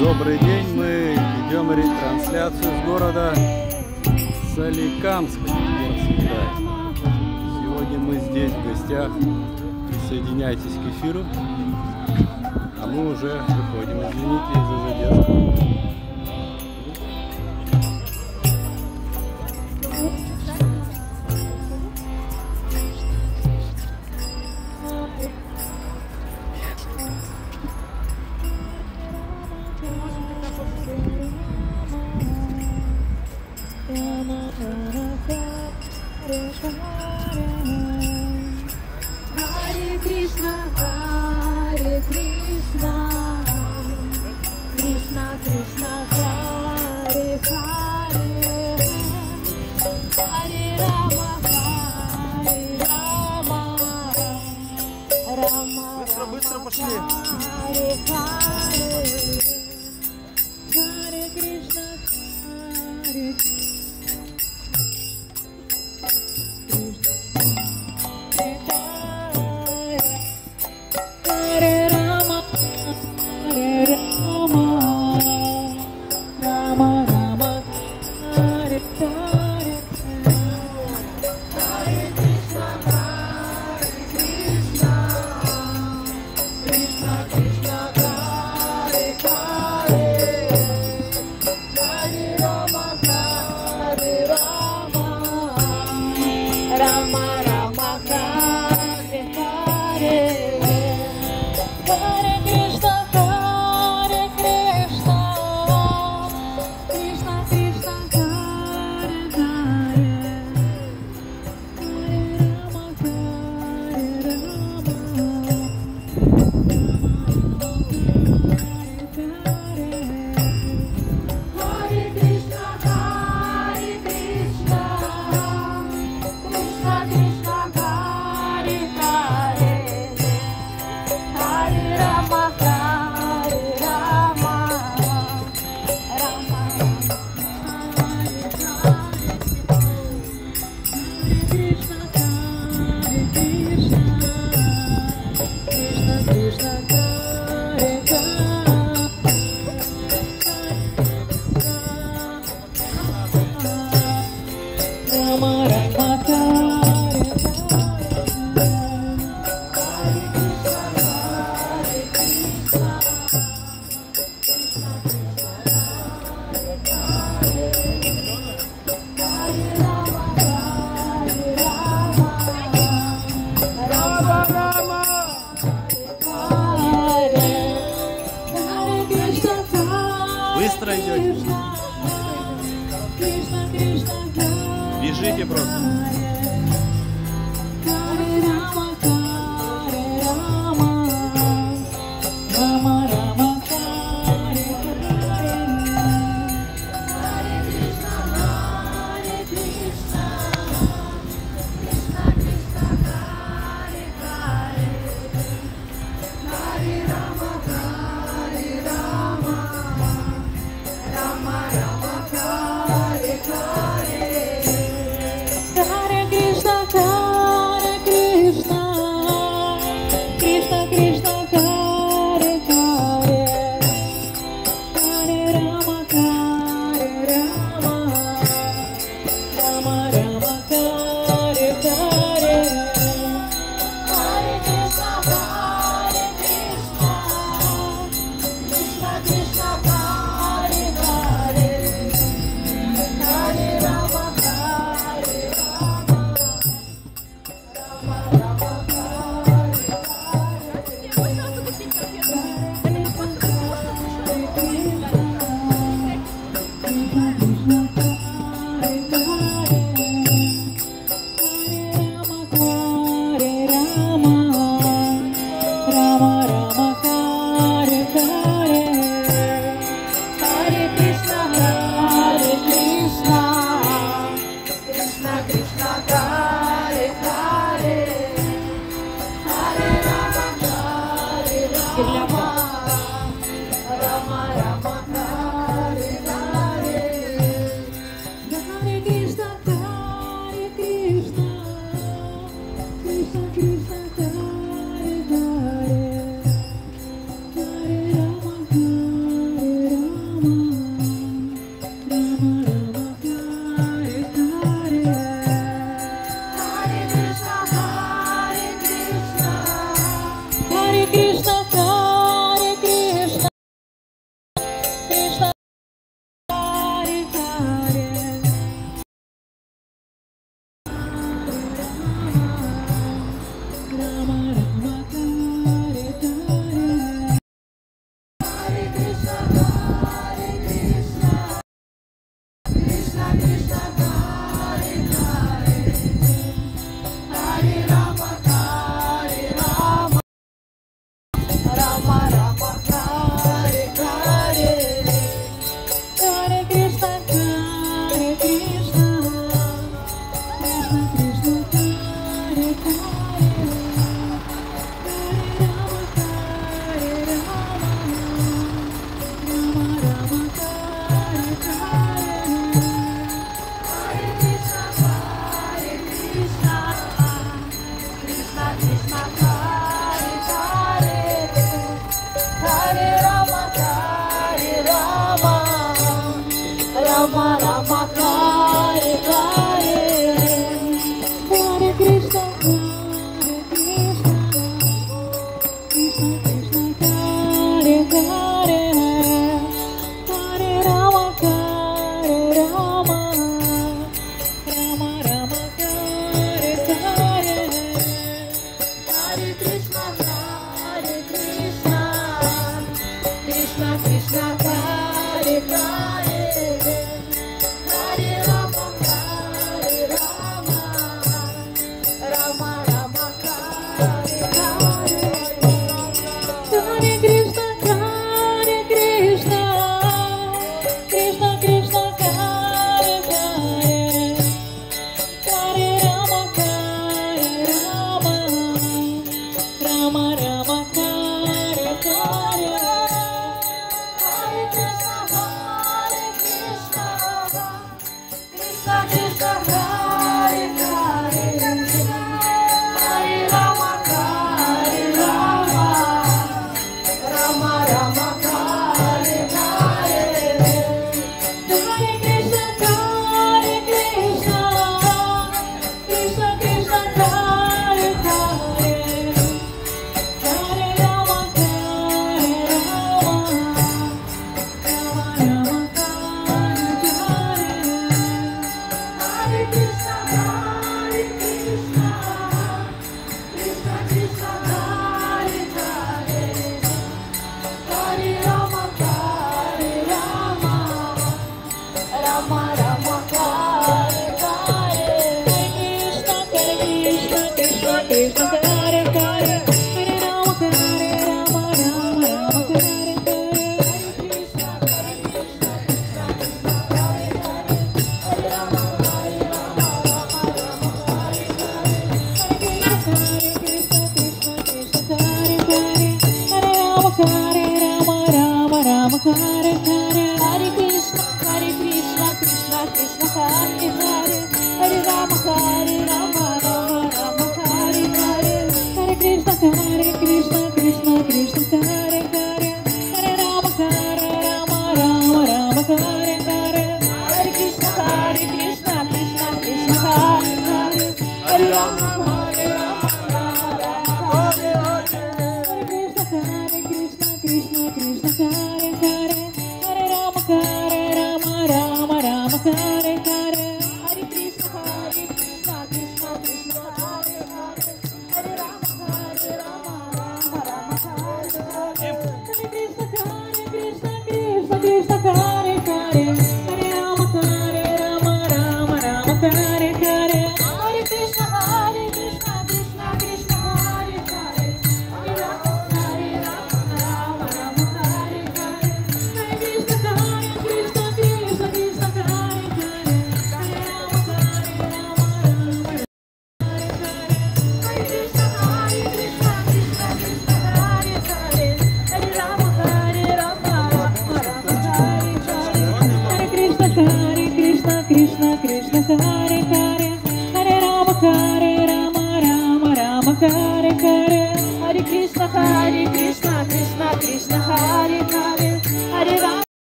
Добрый день, мы ведем ретрансляцию с города Соликамск, Пермский край. Сегодня мы здесь в гостях, присоединяйтесь к эфиру, а мы уже выходим, извините за задержку. Hare Krishna, Krishna Krishna, Hare Hare, Hare Rama, Rama Быстро пошли. Hare Hare, Hare Krishna, Hare Hare Rama, Rama Rama, Hare Hare. Hare Krishna, Krishna Krishna, Hare Hare, Hare Rama, Rama Rama, Hare Hare. Hare Krishna, Krishna Krishna, Hare Hare, Hare Rama, Hare Krishna, Krishna Krishna, Hare Hare, Hare Rama, Rama Krishna, Krishna Krishna, Hare Rama Rama, Быстро идете? Krishna Krishna, Бежите просто. Hare Rama, Rama Rama, Hare Hare, Hare Krishna, Krishna Krishna, Hare Hare, Hare Rama, Rama Rama, Hare Hare. Hare Krishna, Krishna Krishna, Hare Hare,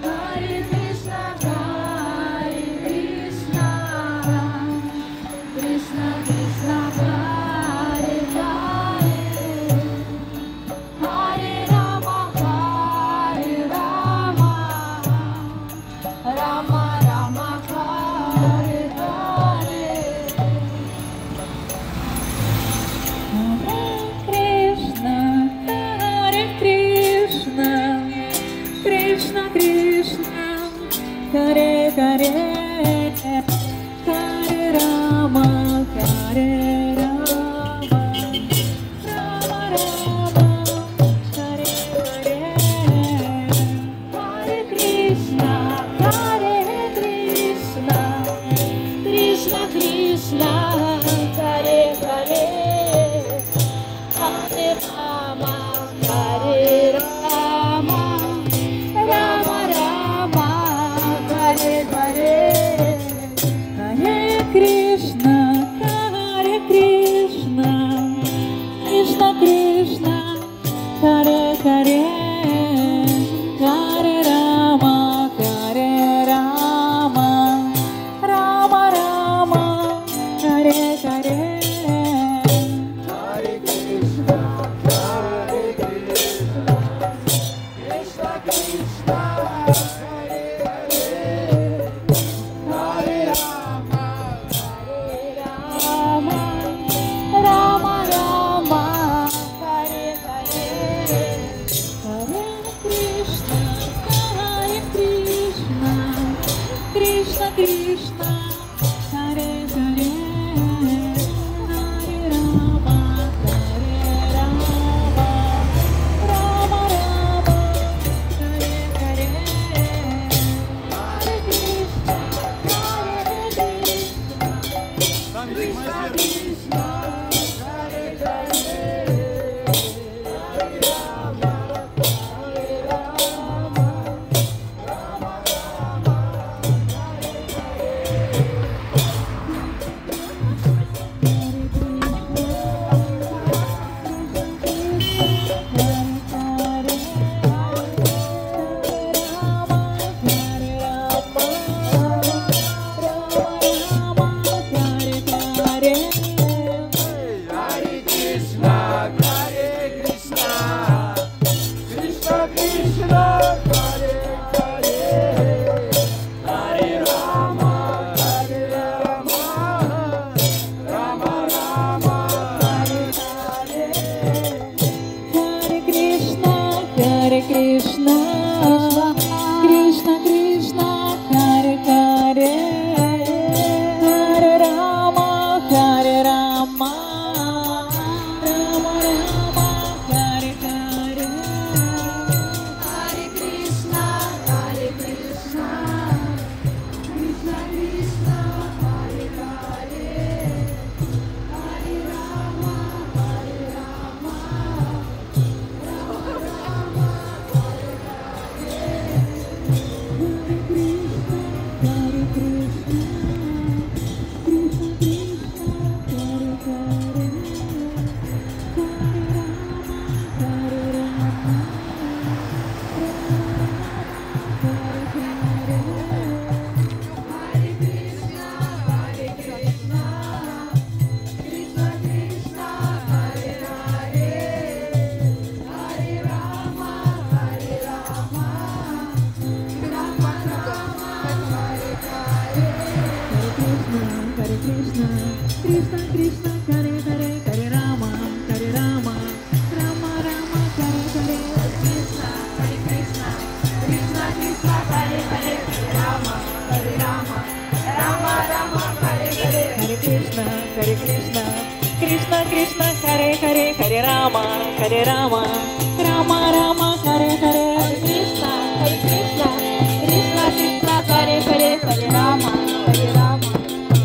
Hare Krishna Krishna Hare Hare Hare Rama Hare Rama Rama Rama Hare Hare Hare Krishna Krishna Krishna Hare Hare Hare Rama Hare Rama Rama Rama Hare Hare Hare Krishna Krishna Krishna Hare Hare Hare Rama Rama Rama Hare Hare Krishna Krishna Hare Hare Hare Rama Rama Rama Hare Hare Hare Krishna Krishna Hare Hare Hare Krishna, Krishna Krishna, Hare Hare, Hare Rama, Hare Rama, Rama Rama, Hare Hare, Hare Krishna, Krishna Krishna, Hare Hare, Hare Rama, Krishna Krishna, Hare Hare, Hare Rama, Rama Rama, Hare Hare, Krishna Krishna, Krishna Krishna, Hare Hare, Hare Rama, Rama Rama, Hare Hare, Hare Krishna, Krishna Krishna, Hare Hare, Hare Rama,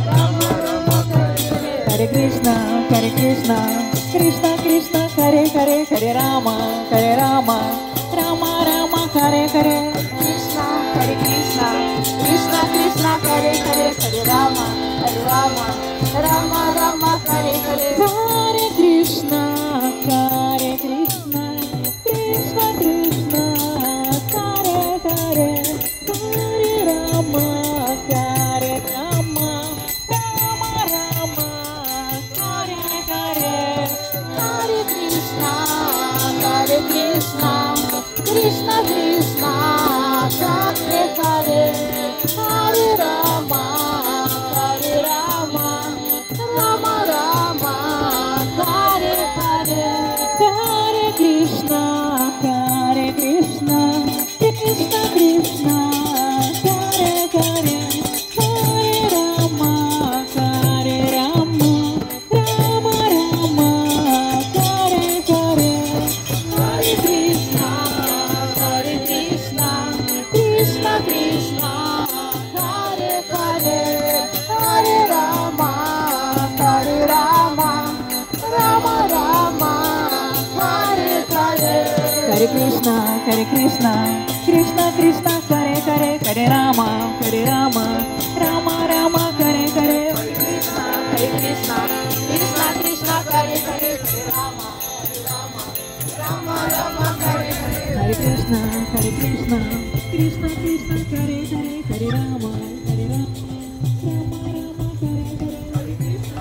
Rama Rama, Hare Hare, Krishna Krishna, Krishna Krishna, Hare Hare, Hare Rama, Hare Krishna, Krishna Krishna, Hare Hare, Hare Rama, Rama Rama, Hare Hare, Krishna Krishna, Krishna Krishna, Hare Hare, Hare Rama, Rama Rama, Hare Hare, Hare Krishna, Krishna Krishna, Hare Hare, Hare Rama, Rama Rama, Hare Hare, Krishna, Hare Hare, Hare Rama, Hare Rama, Rama Rama, Hare Hare. Hare Krishna, Krishna Krishna, Hare Hare, Hare Rama, Rama Rama, Hare Hare. Hare Krishna, Krishna Krishna, Hare Hare, Hare Rama, Rama Rama, Hare Hare. Hare Krishna, Krishna Krishna, Hare Hare, Hare Rama, Rama Rama, Hare Hare. Hare Krishna,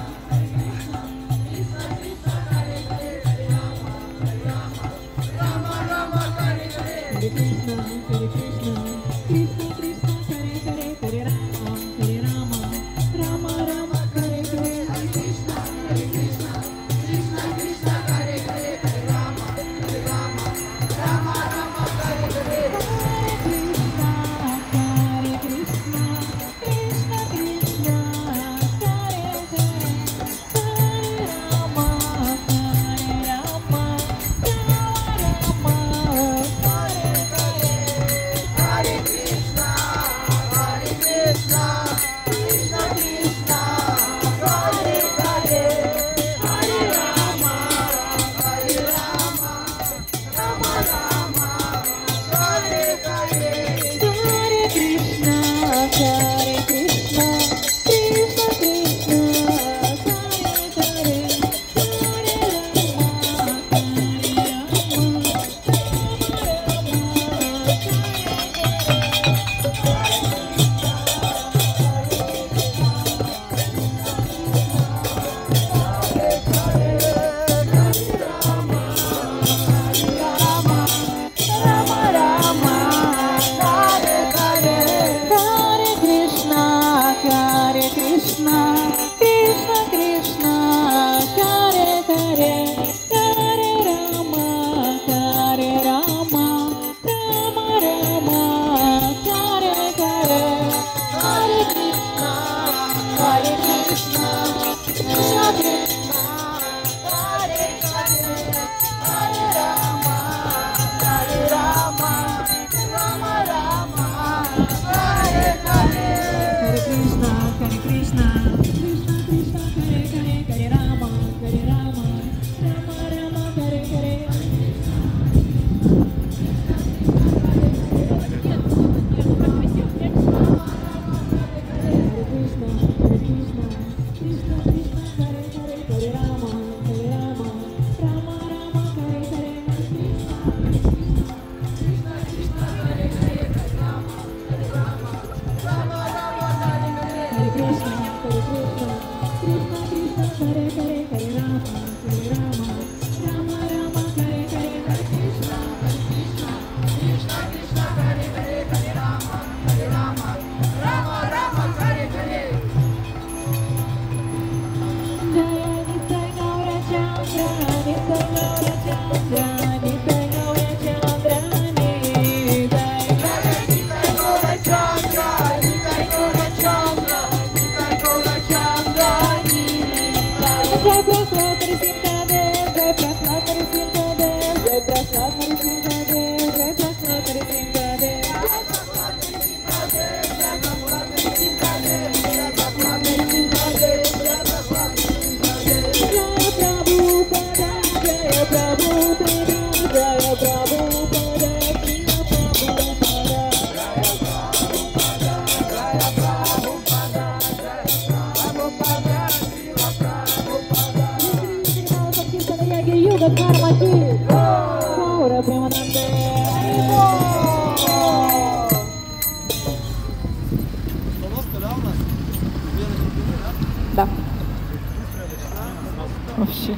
Krishna Krishna, Hare Hare, Hare Rama, Rama Rama, Hare Hare. Hare Krishna, Krishna Krishna, Hare Hare, Hare Rama, Rama Rama, Hare Hare. Hare Krishna, Krishna Krishna, Hare Hare, Hare Rama, Rama Rama, Hare Hare. Hare Krishna, Krishna Krishna, Hare Hare, Hare Rama, Rama Rama, Hare Hare. Hare Krishna, Krishna Krishna, Hare Hare, Hare Rama, Rama Rama, Hare Hare. Hare Krishna, Krishna Krishna, Hare Hare, Hare Rama, Hare Rama, Rama Rama, Hare Hare. Hare Krishna, Krishna Krishna, Hare Hare, Hare Rama, Rama Rama, Hare Hare. Hare Krishna, Krishna Krishna, Hare Hare, Hare Rama, Rama Rama, Hare Hare. Да. Вообще.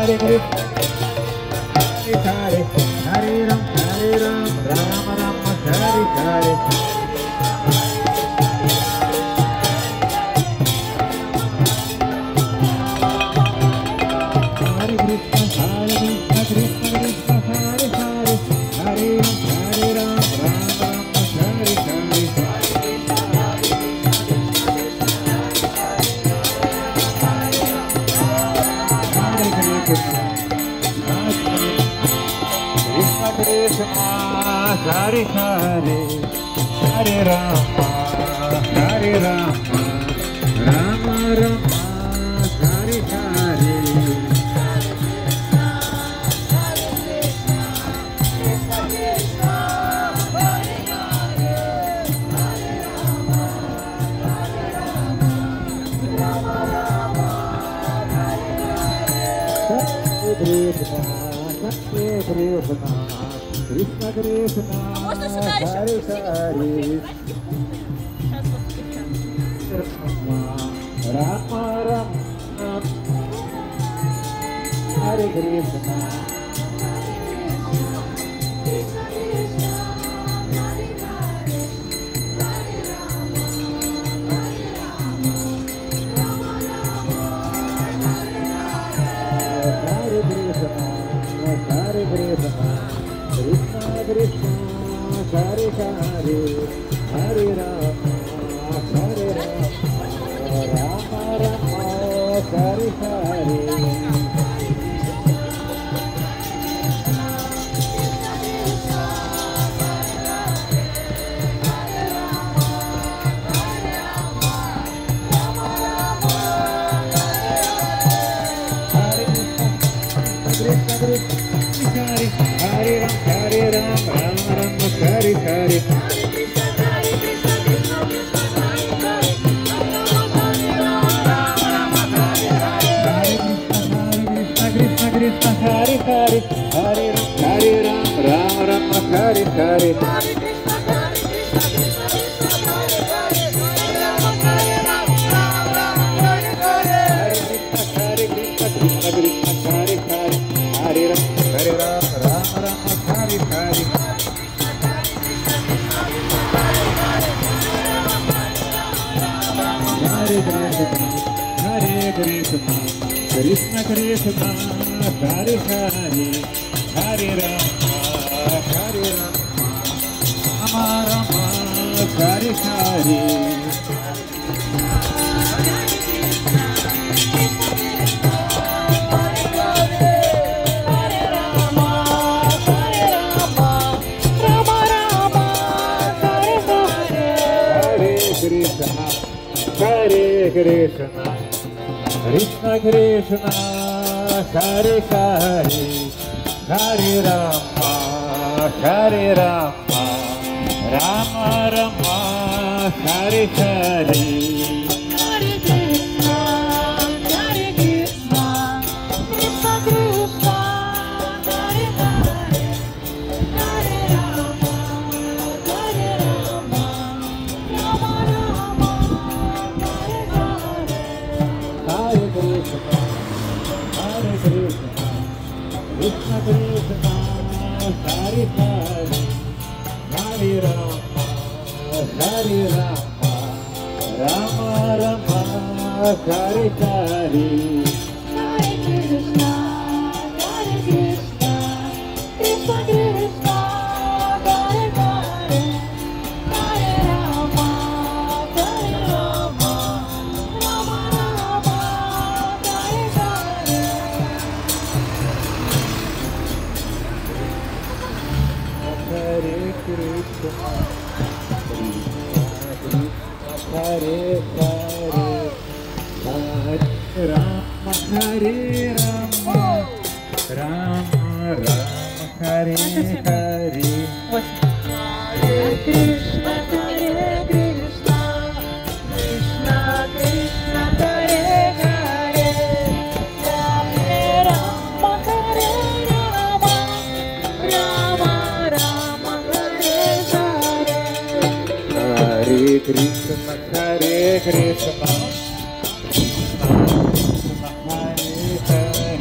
Hare Krishna, Hare Ram, Rama Rama, Hare Hare. Hare Krishna, Krishna Krishna, Hare Hare, Hare Ram, Rama Rama, Hare Hare. Krishna Krishna, Hare Hare, Hare Rama, Hare Rama, Rama Rama, Hare Hare. Krishna Krishna, Можно сюда еще? Hare Hare, Сейчас вот сейчас. Rama Rama, Hare Krishna. Hare Krishna, Hare Krishna, Krishna Krishna, Hare Hare, Hare Rama, Hare Rama, Rama Rama, Hare Hare. Hare Ram, Rama Rama, Hare Hare. Krishna Krishna, Hare Hare, Hare Ram, Rama Rama, Hare Hare. Hare Krishna, Krishna Krishna, Hare Hare, Hare Ram, Rama Rama, Hare Hare. Hare Krishna, Hare Krishna, Krishna Krishna, Hare Hare, Hare Rama, Rama Rama, Hare Hare. Hare Krishna, Krishna Krishna, Hare Hare, Hare Rama, Rama Rama, Hare Hare. Hare Krishna, Hare Krishna, Krishna Krishna, Hare Hare, Hare Rama, Rama Rama, Hare Hare. Hare Krishna, Hare Krishna, Krishna Krishna, Hare Hare, Hare Rama, Rama Rama, Hare Hare. Hare Krishna, Hare Krishna, Krishna Krishna, Hare Hare, Hare Rama, Rama Rama, Hare Hare. Hare Krishna, Hare Hare, Hare Rama, Hare Rama, Rama Rama, Hare Hare. Hare Krishna, Hare Krishna, Krishna Krishna, Hare Hare, Hare Rama, Hare Rama, Rama Rama, Hare Hare. Hare Krishna, Hare Krishna, Krishna Krishna, Hare Hare,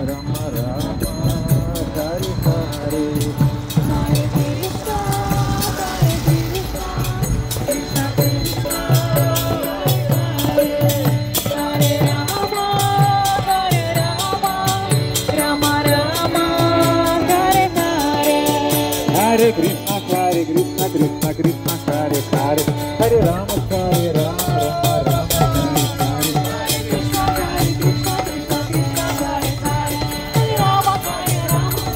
Rama Hare Krishna, Hare Krishna, Krishna Krishna, Hare Hare, Hare Rama, Hare Rama, Rama Rama, Hare Hare. Hare Krishna, Krishna Krishna, Hare Hare, Hare Rama,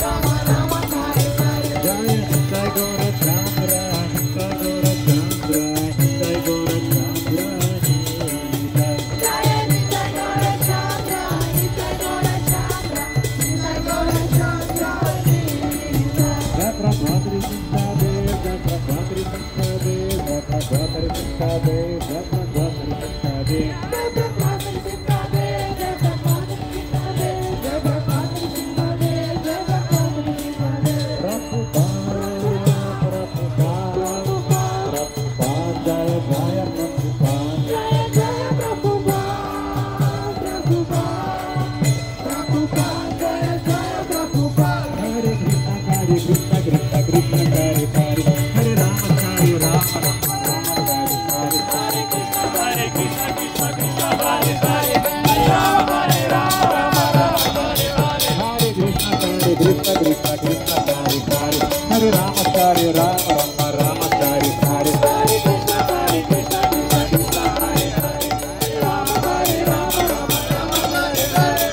Rama Rama, Hare Hare. Jaya Nitai Gaura Chandra, Nitai Gaura Chandra, Nitai Gaura Chandra, Nitai. Jaya Nitai Gaura Chandra, Nitai Gaura Chandra, Nitai Gaura Chandra, Nitai. Jai Prabhupada Krishna Dev, Jai Prabhupada Krishna Dev, Jai Prabhupada Krishna Dev, Jai Prabhupada Krishna Dev. Hare Rama, Hare Rama, Rama Rama, Hare Hare. Hare Krishna, Hare Krishna, Krishna Krishna, Hare Hare, Hare Rama, Rama Rama, Hare Hare.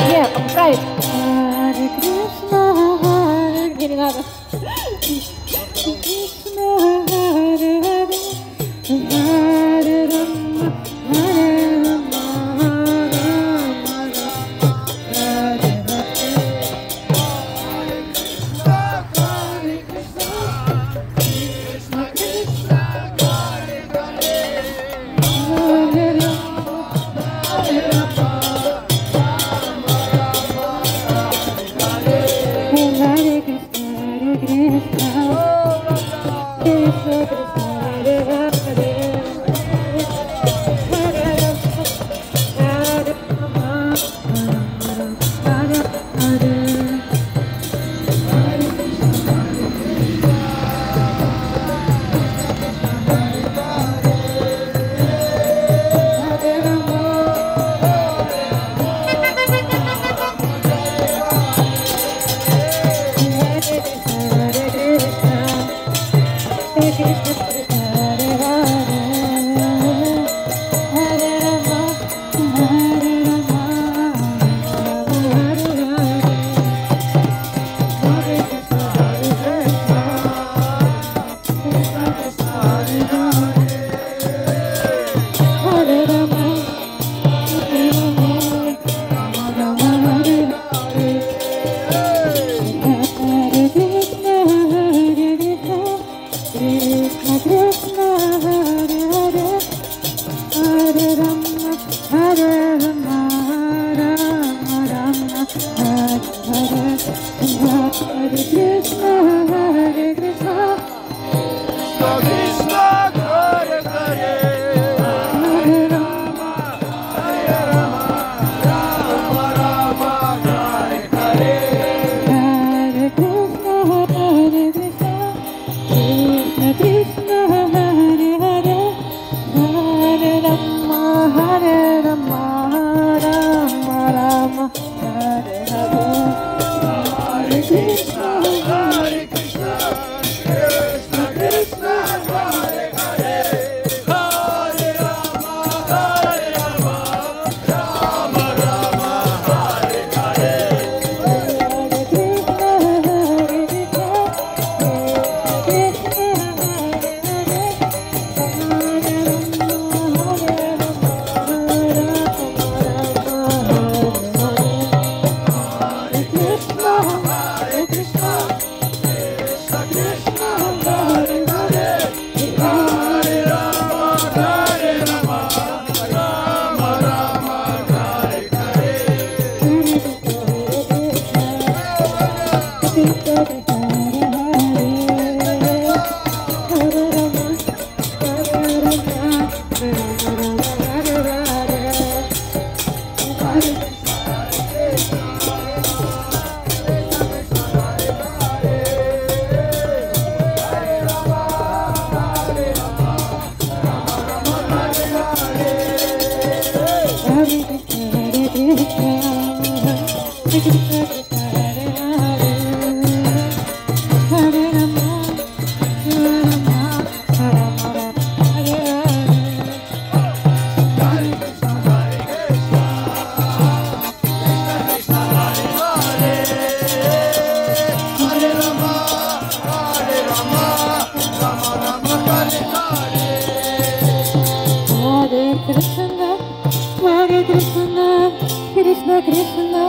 Нет, поправить. Харе Кришна, Харе... Мне не надо. Кришна, Харе Харе, Харе Рама, Харе Рама, Харе Krishna, Krishna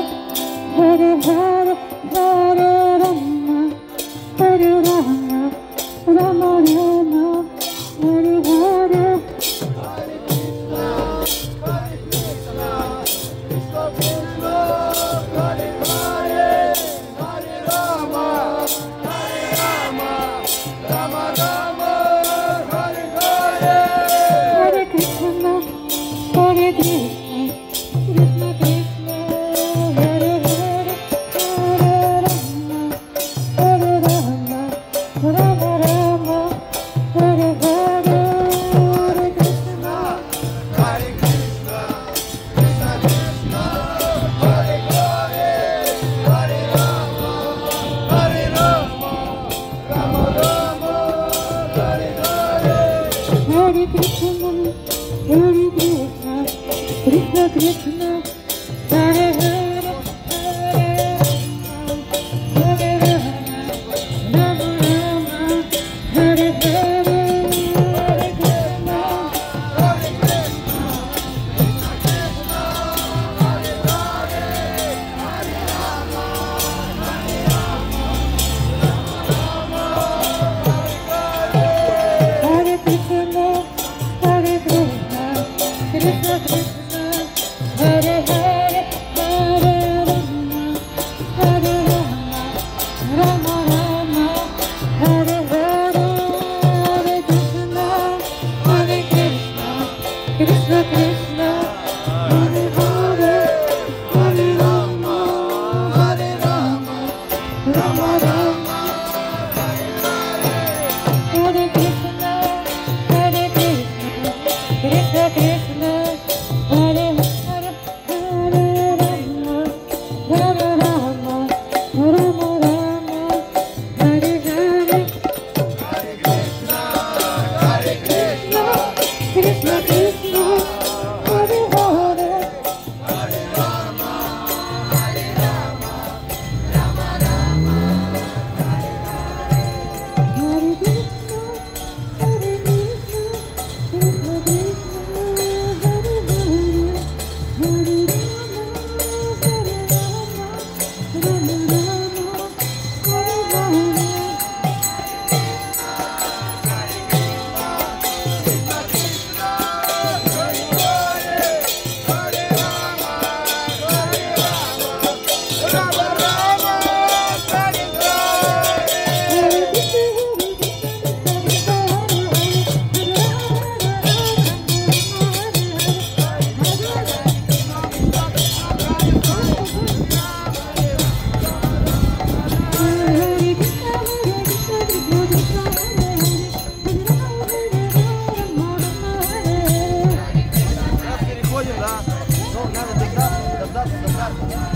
Hare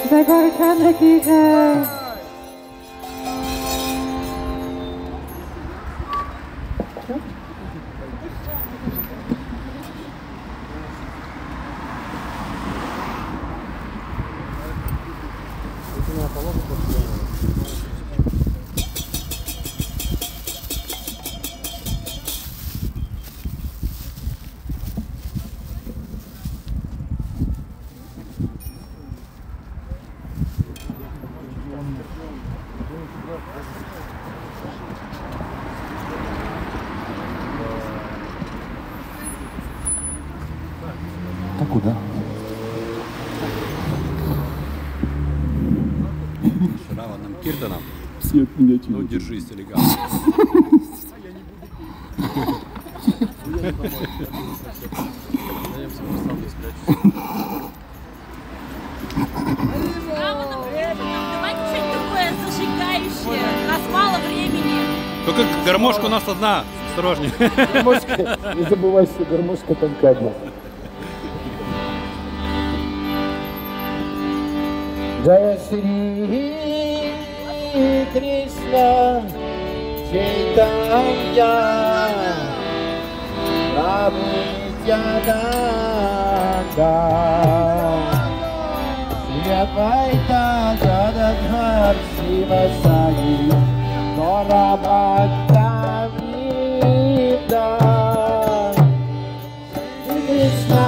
जय गौरचंद्र की जय। А куда? Шраваном Киртаном. Все от меня Ну, держись, элегантно. Давайте что-нибудь такое зажигающее. У нас мало времени. Только гармошка у нас одна. Осторожнее. Гармошка, не забывай, что гармошка тонка одна. Jaya Shri Krishna Chaitanya Prabhu Nityananda Shri Advaita Gadadhar Sivasadi Gaura Bhakta Vrinda Krishna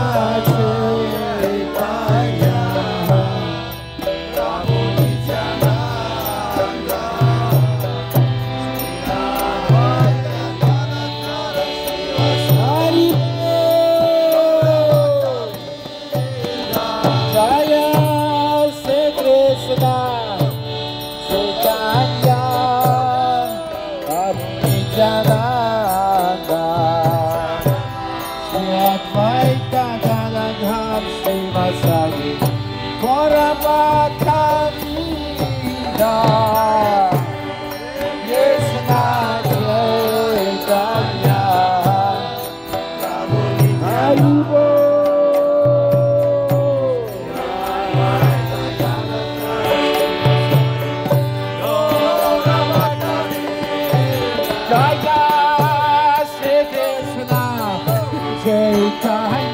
Chaitanya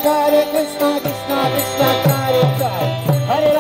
Hare Krishna, Krishna Krishna, Hare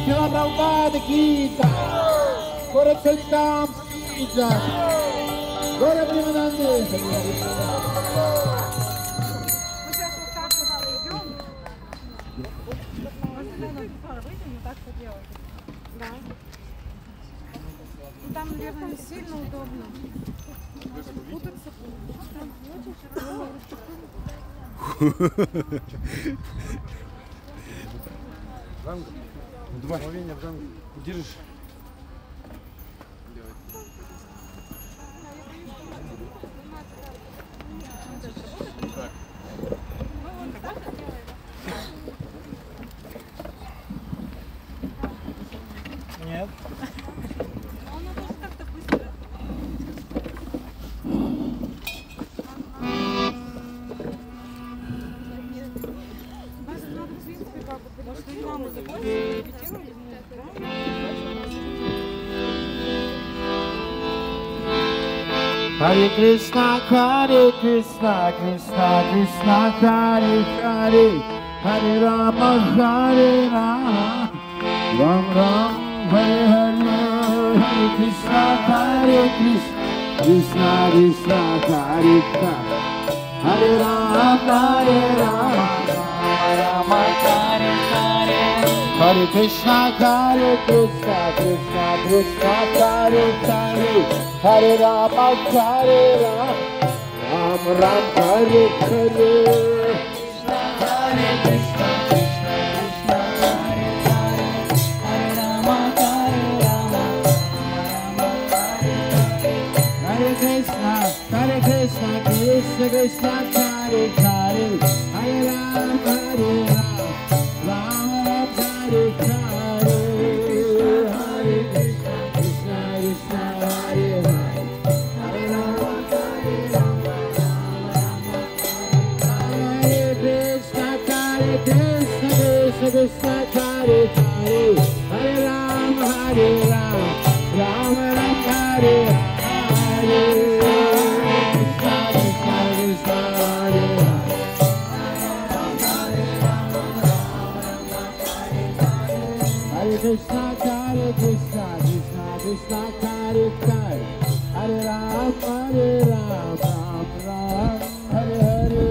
Srila Prabhupada ki jai. Gaura Chaitanya ki jai. Gaura Premanande. Там, наверное, не сильно удобно. Путаться Два мгновения в рамку. Держишь. Нет. Он должен как-то быстро. Нас надо, в принципе, как бы, потому что рекламу закончили, репетировали, Hare Krishna, Krishna Krishna, Hare Hare, Hare Rama, Hare Rama, Ram Ram, Hare Hare, Hare Krishna, Krishna Krishna, Hare Hare, Hare Rama, Hare Rama, Rama Hare Hare, Hare Krishna, Krishna Krishna, Hare Hare, Hare Rama, Hare Rama, Ram Ram, Hare Hare. Hare Krishna, Krishna Hare Hare, Hare Rama, Hare Rama, Rama Hare Hare. Hare Krishna, Krishna Krishna, Hare Hare, Hare Rama, Hare Rama, Rama Rama, Hare Hare. Hare Krishna, Krishna Krishna, Hare Hare, Hare Rama, Hare Rama, Rama Rama, Hare Krishna, Krishna Hare Hare, Hare Rama, Hare Rama, Rama Rama, Hare Hare. Krishna, Hare Krishna, Krishna Krishna, Hare Hare, Hare Rama, Hare Rama, Rama Rama, Hare Hare.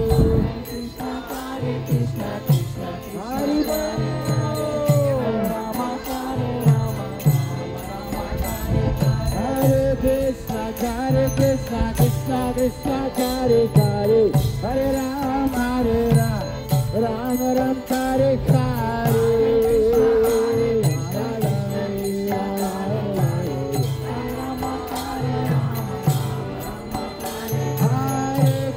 Krishna, Hare Krishna, Krishna Krishna, Hare Hare, Rama, Hare Rama, Rama Rama, Hare Krishna, Krishna Krishna, Hare Hare, Hare Rama, Hare Rama, Rama Rama, Hare Hare. Hare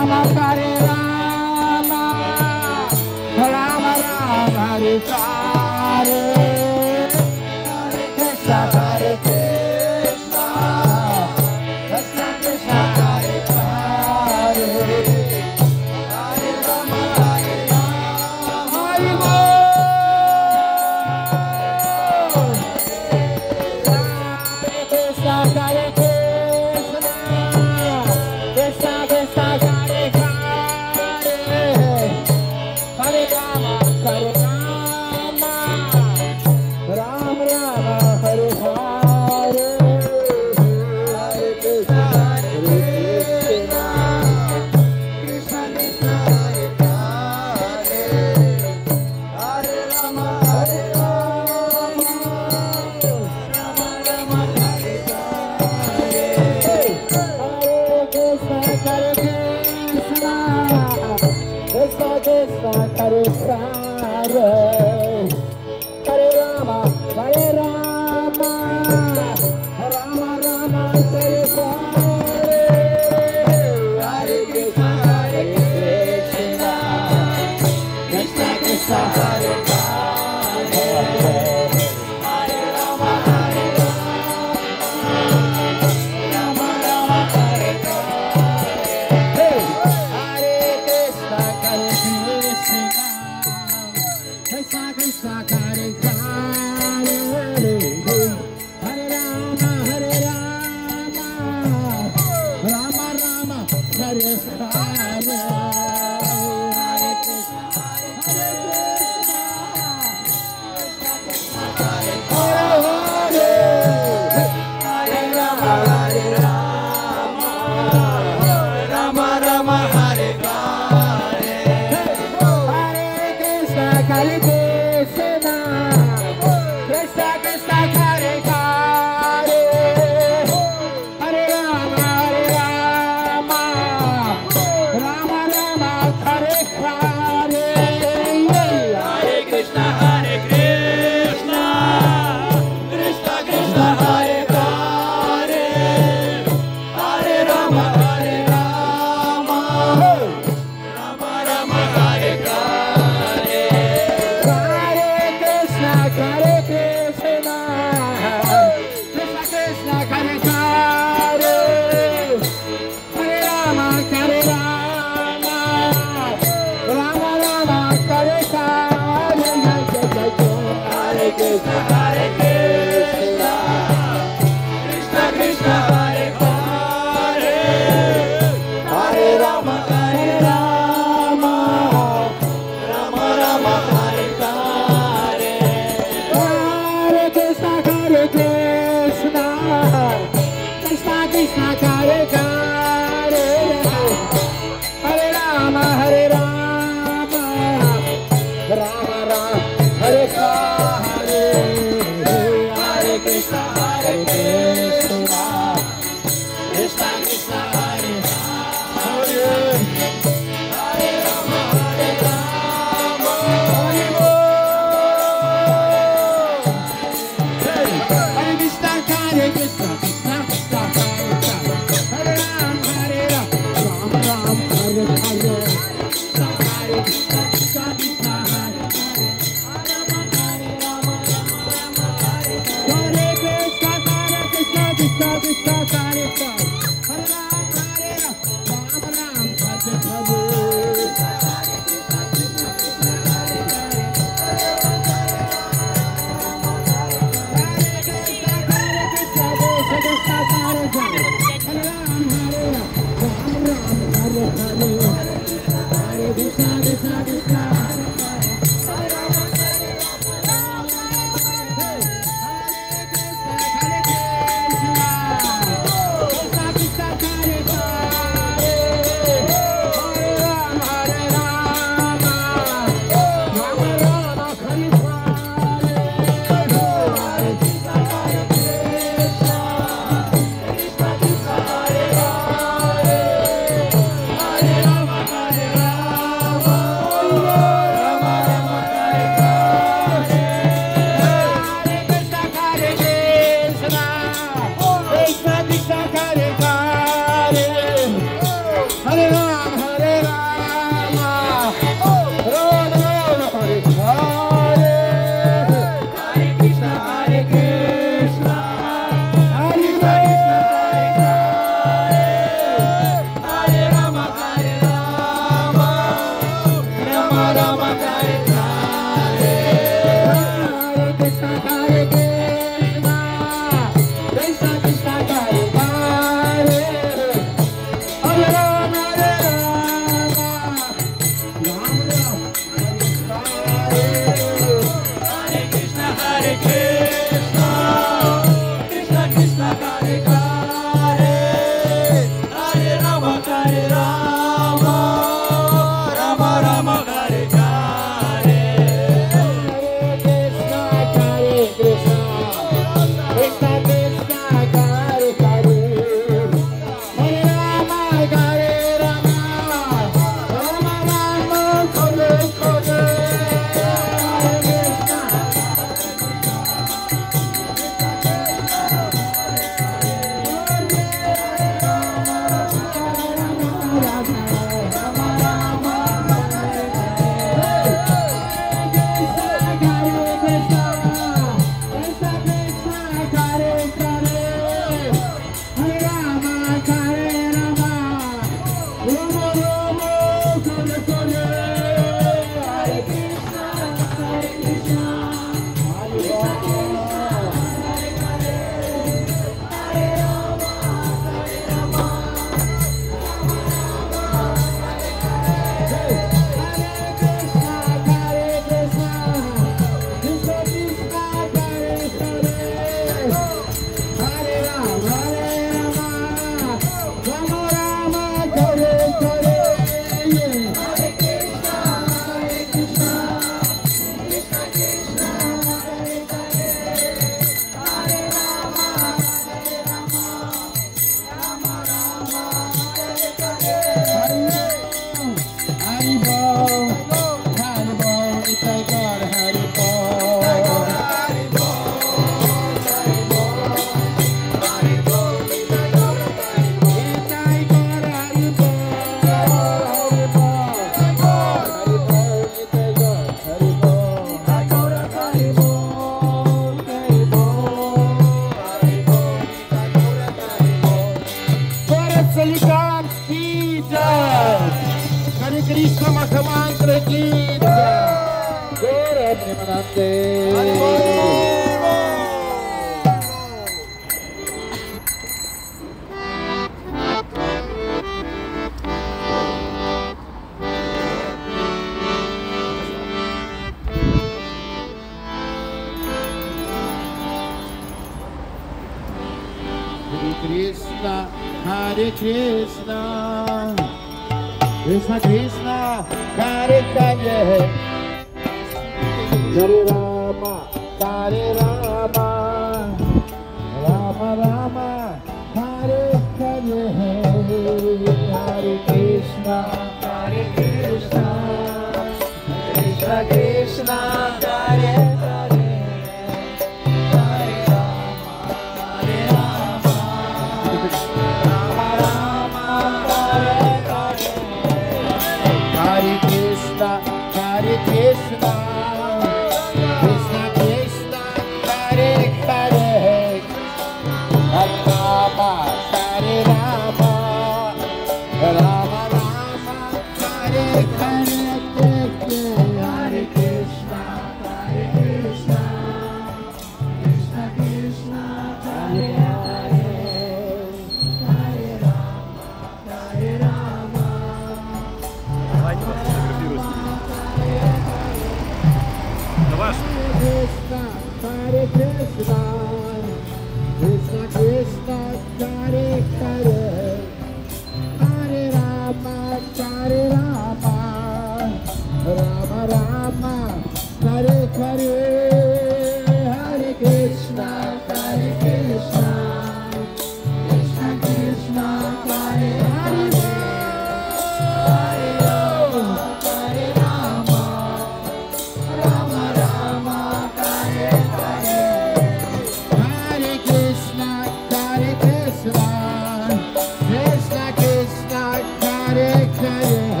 Hare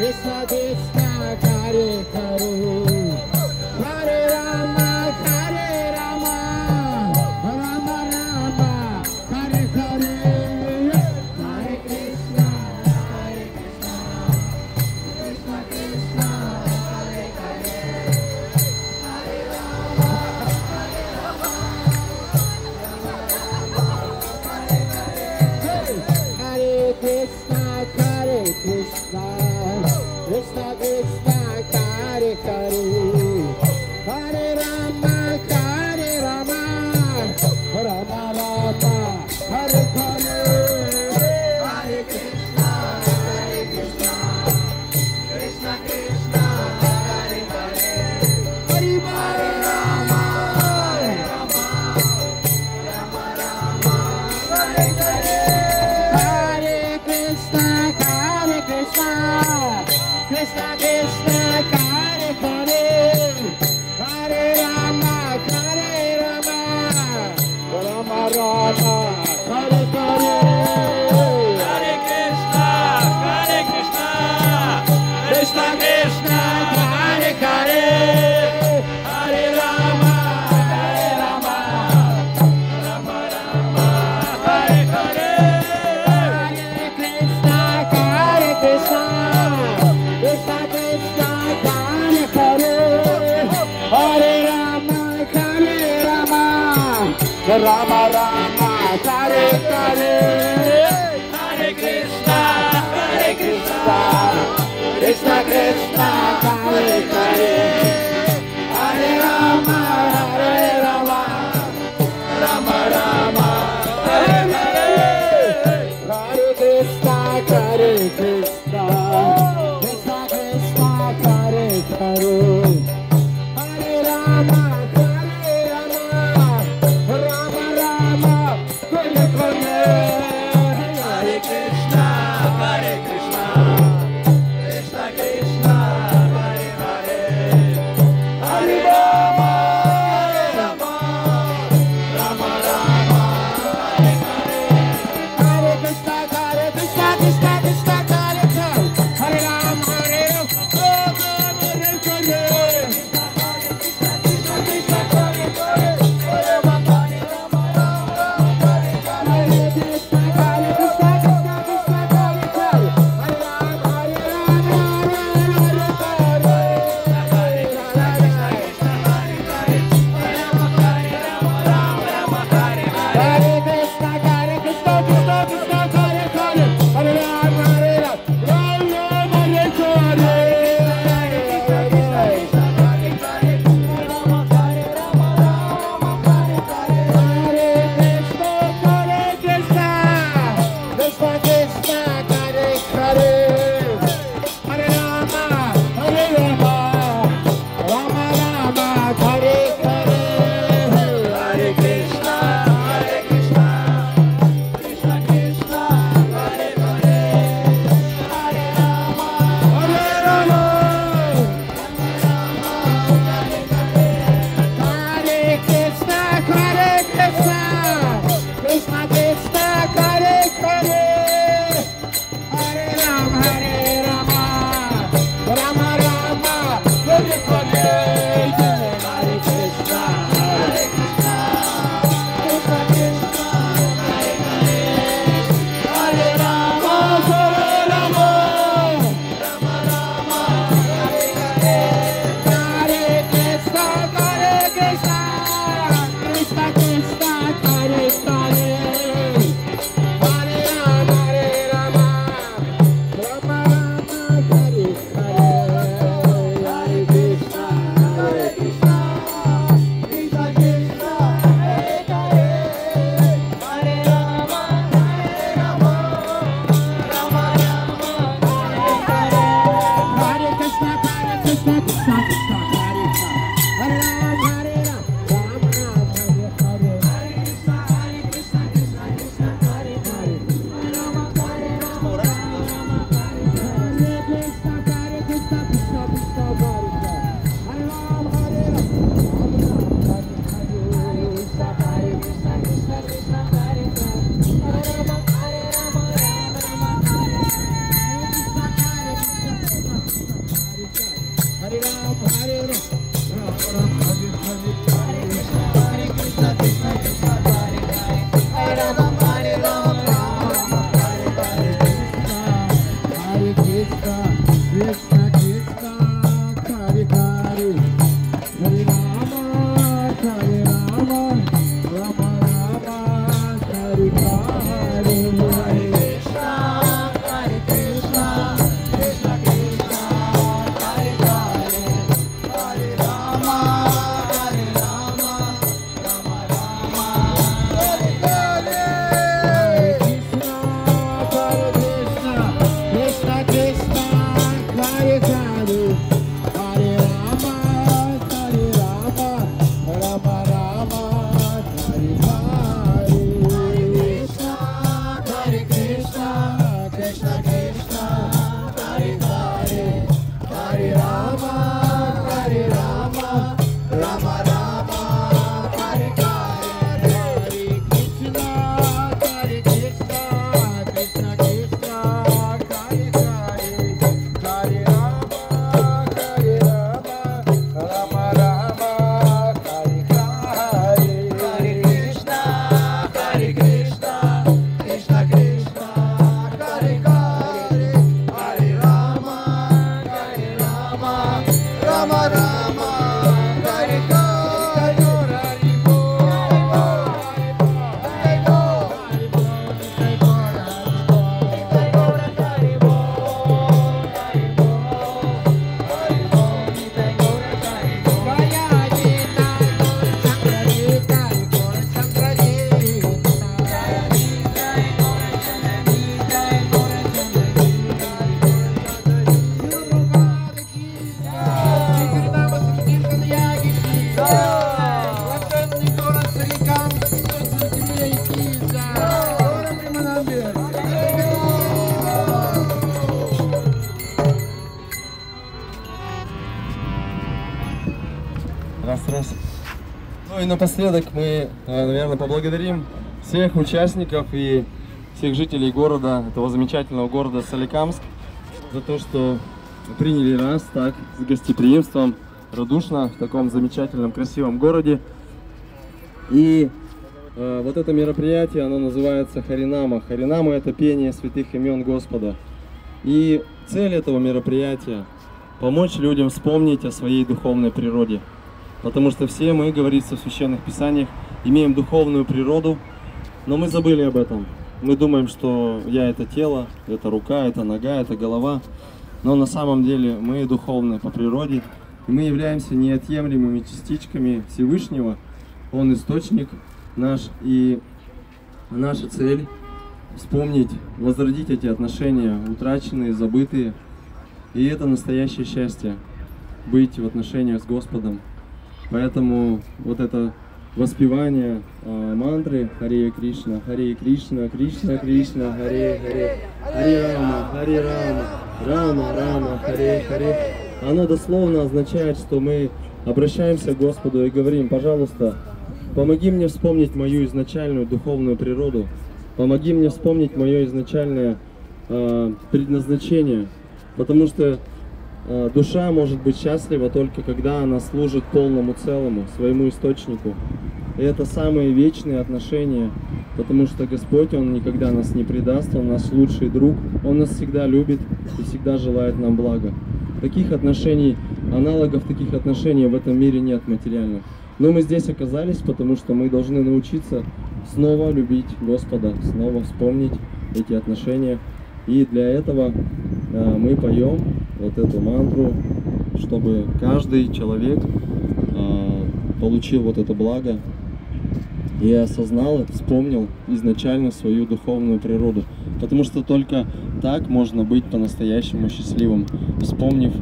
Krishna Krishna Hare Hare Hare Rama Hare Rama Rama Rama Hare Hare Hare Krishna Krishna Krishna Hare Hare Hare Rama Hare Krishna Krishna Krishna Krishna Hare Hare Hare Rama Hare Rama Rama Rama Hare Hare Hare Krishna Krishna Krishna Hare Hare Hare Rama Rama Rama Rama Hare Hare Hare Krishna Krishna Krishna Krishna Hare Hare Hare Rama Hare Rama Rama Rama Hare Hare Hare Krishna Krishna Krishna Hare Hare Hare Rama Rama Rama Hare Hare Hare Krishna Krishna Krishna Krishna Hare Hare Hare Rama Hare Rama Rama Rama Hare Hare Hare Krishna Krishna Krishna Krishna Hare Hare Hare Rama Rama Rama Hare Hare Hare Krishna Krishna Krishna Krishna Hare Hare Hare Rama Rama Rama Hare Hare Hare Krishna Krishna Krishna Hare Hare Hare Rama Rama Rama Hare Hare Hare Krishna Krishna Krishna Hare Hare Hare Rama Раз. Ну и напоследок мы, наверное, поблагодарим всех участников и всех жителей города, этого замечательного города Соликамск, за то, что приняли нас так с гостеприимством, радушно в таком замечательном, красивом городе. И вот это мероприятие, оно называется Харинама. Харинама — это пение святых имен Господа. И цель этого мероприятия — помочь людям вспомнить о своей духовной природе. Потому что все мы, говорится в Священных Писаниях, имеем духовную природу, но мы забыли об этом. Мы думаем, что я — это тело, это рука, это нога, это голова. Но на самом деле мы духовны по природе, и мы являемся неотъемлемыми частичками Всевышнего. Он источник наш, и наша цель — вспомнить, возродить эти отношения, утраченные, забытые. И это настоящее счастье — быть в отношениях с Господом. Поэтому вот это воспевание мантры Харе Кришна, Кришна, Кришна, Харе Харе, Харе Рама, Рама Рама, Харе Харе, оно дословно означает, что мы обращаемся к Господу и говорим: пожалуйста, помоги мне вспомнить мою изначальную духовную природу, помоги мне вспомнить мое изначальное предназначение, потому что душа может быть счастлива только когда она служит полному целому, своему источнику. И это самые вечные отношения, потому что Господь, Он никогда нас не предаст, Он наш лучший друг, Он нас всегда любит и всегда желает нам блага. Таких отношений, аналогов таких отношений в этом мире нет материальных. Но мы здесь оказались, потому что мы должны научиться снова любить Господа, снова вспомнить эти отношения. И для этого мы поем вот эту мантру, чтобы каждый человек получил вот это благо и осознал, вспомнил изначально свою духовную природу. Потому что только так можно быть по-настоящему счастливым, вспомнив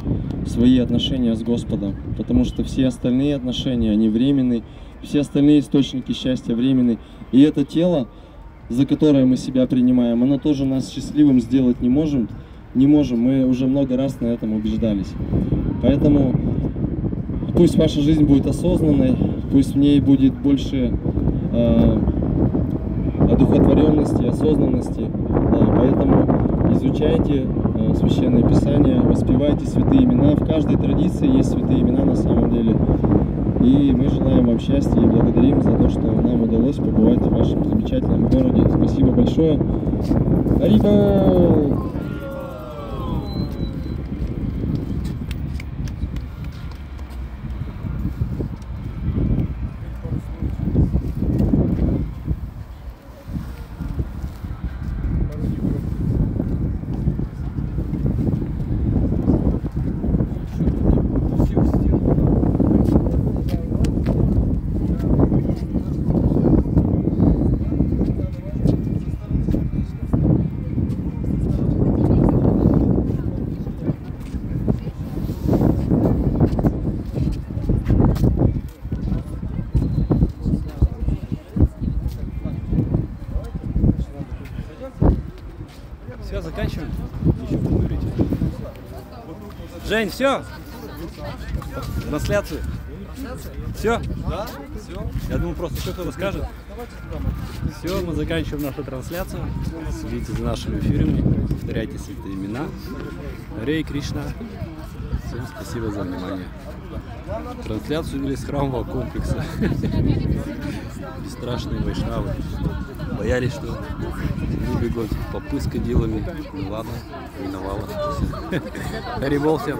свои отношения с Господом. Потому что все остальные отношения, они временны, все остальные источники счастья временны. И это тело, за которое мы себя принимаем, оно тоже нас счастливым сделать не можем. Мы уже много раз на этом убеждались. Поэтому пусть ваша жизнь будет осознанной, пусть в ней будет больше одухотворенности, осознанности. Поэтому изучайте Священное Писание, воспевайте святые имена. В каждой традиции есть святые имена на самом деле. И мы желаем вам счастья и благодарим за то, что нам удалось побывать в вашем замечательном городе. Спасибо большое. Харибол! Все, заканчиваем? Еще поговорите. Жень, все? Трансляцию? Все? Да? Все? Я думаю, просто кто-то расскажет. Все, мы заканчиваем нашу трансляцию. Следите за нашими эфирами, повторяйте святые имена. Харе Кришна. Всем спасибо за внимание. Трансляцию вели с храмового комплекса. Бесстрашные вайшнавы боялись, что выбегут попы с кадилами. Ну ладно, миновало. Харибол всем.